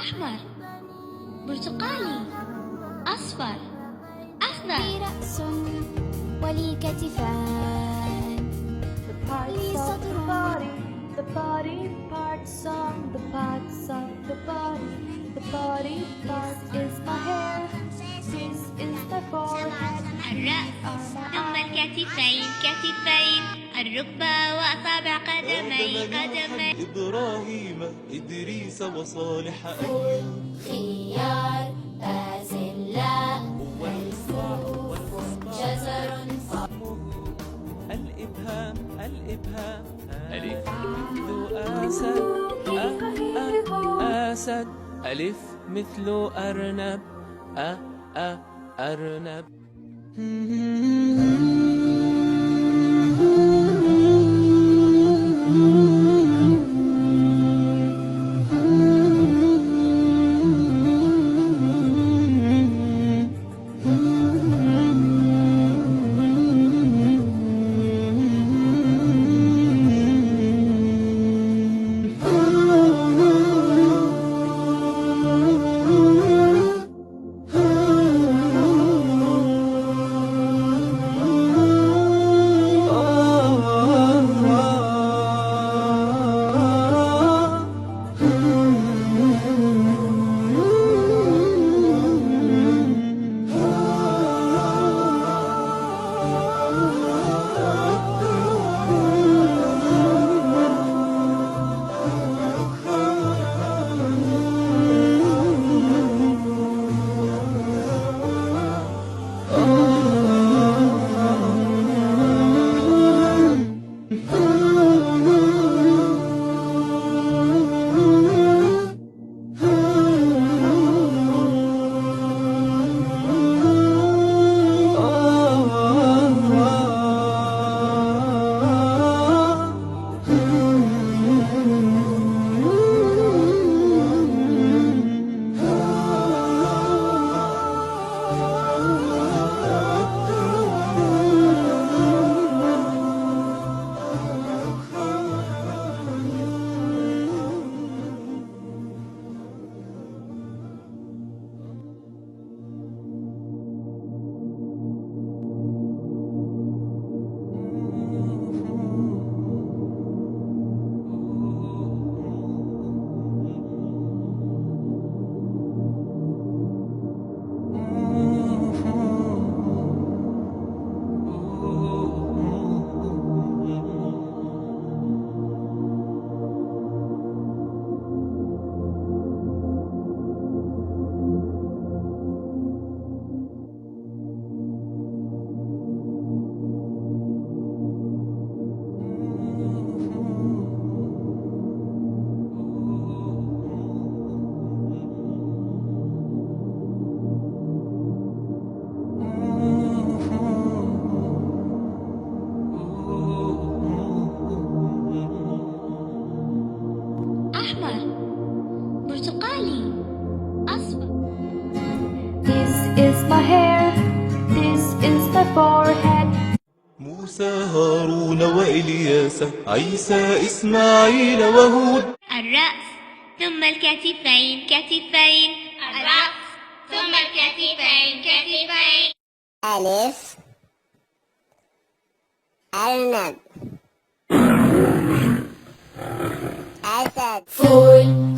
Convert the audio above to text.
أحمر، برتقالي، أصفر، أخضر. لي رأس ولي كتفان، لي صدر. The body parts of the parts of the body. The body part is my hair. This is my forehead. الرأس ثم الكتفين كتفين، الركبة وأصابع قدمي. إبراهيم إدريس وصالح خيار بازلاء جزر. الإبهام ألف ذو أسد ألف مثل أرنب أرنب. أحمر، برتقالي، أصفر. This is my hair. This is my forehead. موسى هارون وإلياس عيسى إسماعيل وهود. الرأس ثم الكتفين كتفين، الرأس ثم الكتفين كتفين. ألف أرنب أسد فول